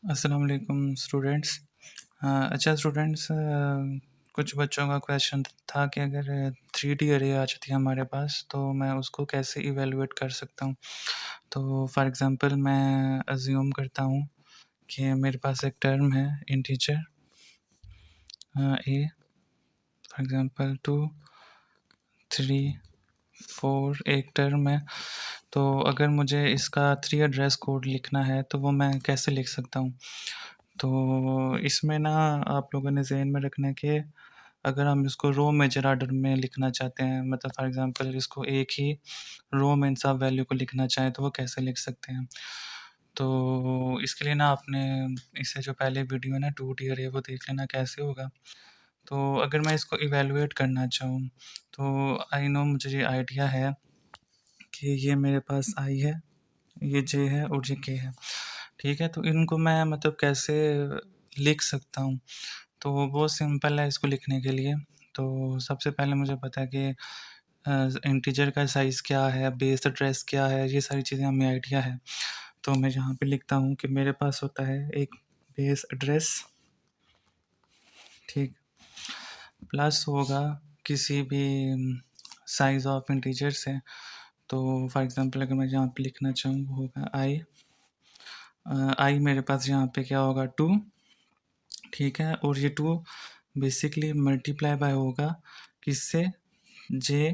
अस्सलाम वालेकुम स्टूडेंट्स। अच्छा स्टूडेंट्स, कुछ बच्चों का क्वेश्चन था कि अगर 3D अरे आ जाती है हमारे पास तो मैं उसको कैसे इवेलुएट कर सकता हूँ। तो फॉर एग्ज़ाम्पल मैं अज्यूम करता हूँ कि मेरे पास एक टर्म है इंटीजर ए, फॉर एग्ज़ाम्पल 2, 3, 4 एक टर्म है। तो अगर मुझे इसका 3 एड्रेस कोड लिखना है तो वो मैं कैसे लिख सकता हूँ। तो इसमें ना आप लोगों ने ज़हन में रखना है कि अगर हम इसको रो मेजर ऑर्डर में लिखना चाहते हैं, मतलब फॉर एग्ज़ाम्पल इसको एक ही रो में इन सब वैल्यू को लिखना चाहें तो वो कैसे लिख सकते हैं। तो इसके लिए ना आपने इससे जो पहले वीडियो है ना 2D अरे वो देख लेना कैसे होगा। तो अगर मैं इसको इवैल्यूएट करना चाहूँ तो आई नो मुझे ये आइडिया है कि ये मेरे पास i है, ये j है और ये k है। ठीक है? तो इनको मैं मतलब कैसे लिख सकता हूँ? तो बहुत सिंपल है इसको लिखने के लिए। तो सबसे पहले मुझे पता है कि इंटीजर का साइज़ क्या है, बेस एड्रेस क्या है, ये सारी चीज़ें हमें आइडिया है। तो मैं यहाँ पे लिखता हूँ कि मेरे पास होता है एक बेस एड्रेस, ठीक, प्लस होगा किसी भी साइज़ ऑफ इंटीजर से। तो फॉर एग्ज़ाम्पल अगर मैं यहाँ पे लिखना चाहूँ वो होगा i मेरे पास यहाँ पे क्या होगा 2, ठीक है? और ये 2 बेसिकली मल्टीप्लाई बाय होगा किससे, j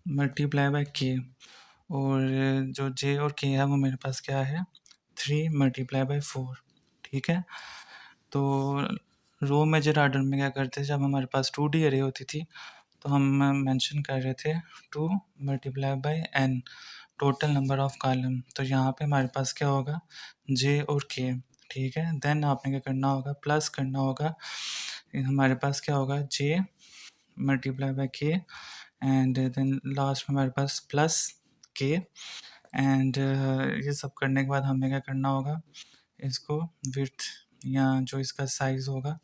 मल्टीप्लाई बाय k, और जो j और k है वो मेरे पास क्या है 3 मल्टीप्लाई बाय 4, ठीक है? तो रो मेजर ऑर्डर में क्या करते हैं, जब हमारे पास 2D अरे होती थी तो हम मेंशन कर रहे थे 2 multiply by n, total number of column. तो यहाँ पे हमारे पास क्या होगा j और k, ठीक है? देन आपने क्या करना होगा, प्लस करना होगा, हमारे पास क्या होगा j multiply by k, and then last में हमारे पास प्लस k, एंड ये सब करने के बाद हमें क्या करना होगा, इसको विड्थ या जो इसका साइज़ होगा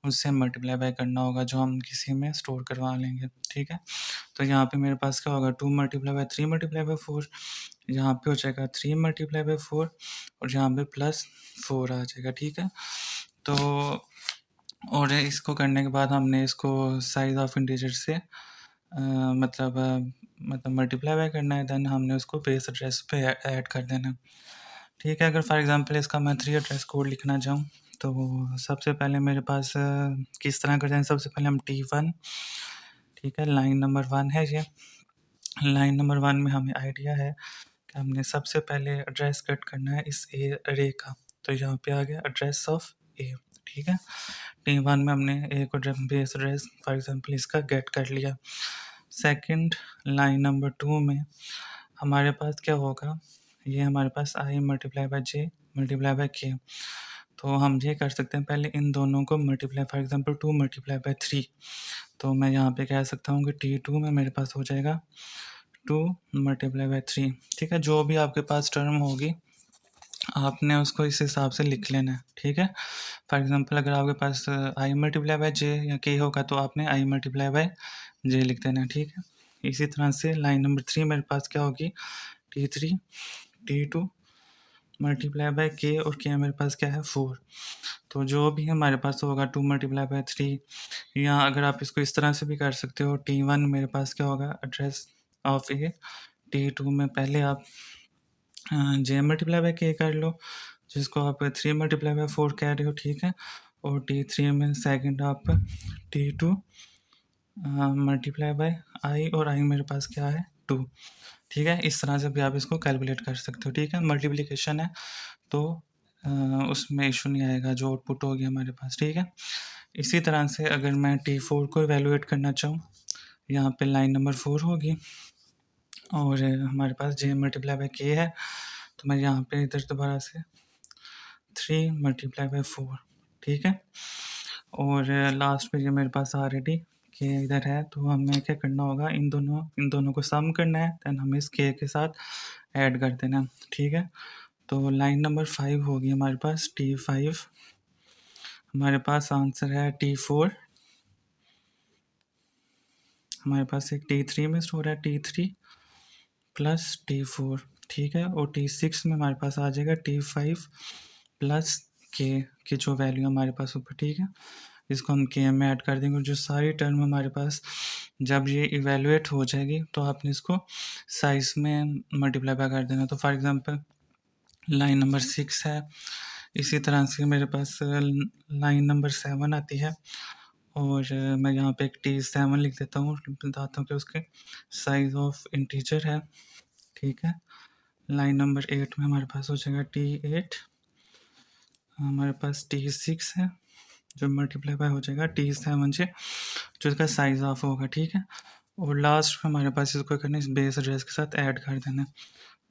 उससे मल्टीप्लाई बाय करना होगा, जो हम किसी में स्टोर करवा लेंगे, ठीक है? तो यहाँ पे मेरे पास क्या होगा 2 मल्टीप्लाई बाय 3 मल्टीप्लाई बाय 4, यहाँ पे हो जाएगा 3 मल्टीप्लाई बाय 4 और यहाँ पे प्लस 4 आ जाएगा, ठीक है? तो और इसको करने के बाद हमने इसको साइज़ ऑफ इंटीजर से मतलब मल्टीप्लाई बाय करना है, देन हमने उसको बेस एड्रेस पे ऐड कर देना, ठीक है? अगर फॉर एग्ज़ाम्पल इसका मैं 3 एड्रेस कोड लिखना चाहूँ तो सबसे पहले मेरे पास किस तरह कर जाएँ, सबसे पहले हम T1, ठीक है? लाइन नंबर 1 है ये। लाइन नंबर 1 में हमें आइडिया है कि हमने सबसे पहले एड्रेस कट करना है इस ए अरे का। तो यहाँ पे आ गया एड्रेस ऑफ ए, ठीक है? T1 में हमने ए को बेस एड्रेस फॉर एग्ज़ाम्पल इसका गेट कर लिया। सेकंड लाइन नंबर 2 में हमारे पास क्या होगा, ये हमारे पास i multiply by j multiply by k। तो हम ये कर सकते हैं, पहले इन दोनों को multiply, for example 2 multiply by 3। तो मैं यहाँ पे कह सकता हूँ कि T2 में मेरे पास हो जाएगा 2 मल्टीप्लाई बाय 3, ठीक है? जो भी आपके पास टर्म होगी आपने उसको इस हिसाब से लिख लेना है, ठीक है? फॉर एग्ज़ाम्पल अगर आपके पास i मल्टीप्लाई बाय j या k होगा तो आपने i मल्टीप्लाई बाय j लिख देना है, ठीक है? इसी तरह से लाइन नंबर 3 मेरे पास क्या होगी T3, T2 multiply by k, और k मेरे पास क्या है 4। तो जो भी हमारे पास होगा 2 मल्टीप्लाई बाय 3, या अगर आप इसको इस तरह से भी कर सकते हो, T1 मेरे पास क्या होगा एड्रेस ऑफ ए, T2 में पहले आप j मल्टीप्लाई बाय k कर लो, जिसको आप 3 मल्टीप्लाई बाय 4 कह रहे हो, ठीक है? और T3 में सेकंड आप T2 मल्टीप्लाई बाय i, और i मेरे पास क्या है 2, ठीक है? इस तरह से भी आप इसको कैलकुलेट कर सकते हो, ठीक है? मल्टीप्लिकेशन है तो उसमें इशू नहीं आएगा, जो आउटपुट होगी हमारे पास, ठीक है? इसी तरह से अगर मैं T4 को इवैल्यूएट करना चाहूँ, यहाँ पे लाइन नंबर 4 होगी और हमारे पास j मल्टीप्लाई बाय k है, तो मैं यहाँ पे इधर दोबारा से 3 मल्टीप्लाई बाय 4, ठीक है? और लास्ट पे ये मेरे पास ऑलरेडी k इधर है, तो हमें क्या करना होगा, इन दोनों को सम करना है, देन हमें इस k के साथ ऐड कर देना है, ठीक है? तो लाइन नंबर 5 होगी हमारे पास T5, हमारे पास आंसर है T4, हमारे पास एक T3 में स्टोर है T3 प्लस T4, ठीक है? और T6 में हमारे पास आ जाएगा T5 प्लस के की जो वैल्यू हमारे पास ऊपर, ठीक है, इसको हम के में ऐड कर देंगे और जो सारी टर्म हमारे पास जब ये इवेलुएट हो जाएगी तो आपने इसको साइज में मल्टीप्लाई बाय कर देना। तो फॉर एग्जांपल लाइन नंबर 6 है, इसी तरह से मेरे पास लाइन नंबर 7 आती है और मैं यहाँ पे एक T7 लिख देता हूँ, बताता हूँ कि उसके साइज ऑफ इंटीजर है, ठीक है। लाइन नंबर 8 में हमारे पास हो जाएगा T8, हमारे पास T6 है जो मल्टीप्लाई बाय हो जाएगा T7 से, जो इसका साइज ऑफ होगा, ठीक है। और लास्ट में हमारे पास इसको करना है इस बेस एड्रेस के साथ ऐड कर देना है।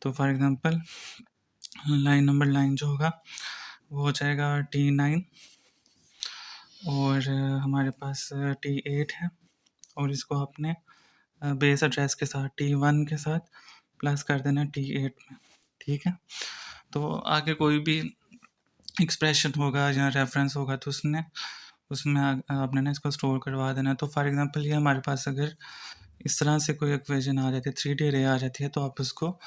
तो फॉर एग्जांपल लाइन नंबर 9 जो होगा वो हो जाएगा T9 और हमारे पास T8 है और इसको अपने बेस एड्रेस के साथ T1 के साथ प्लस कर देना T8 में, ठीक है। तो आगे कोई भी एक्सप्रेशन होगा या रेफरेंस होगा तो उसमें आपने ना इसको स्टोर करवा देना। तो फॉर एग्जांपल ये हमारे पास अगर इस तरह से कोई इक्वेशन आ जाती है, 3D अरे आ जाती है, तो आप उसको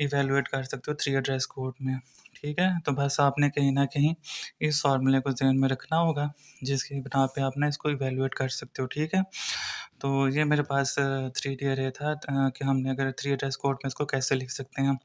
इवेलुएट कर सकते हो 3 एड्रेस कोड में, ठीक है। तो बस आपने कहीं न कहीं इस फ़ॉर्मूले को ज़हन में रखना होगा, जिसकी बिना पे आप ना इसको इवेलुएट कर सकते हो, ठीक है। तो ये मेरे पास 3D अरे था कि हमने अगर 3 एड्रेस कोड में इसको कैसे लिख सकते हैं।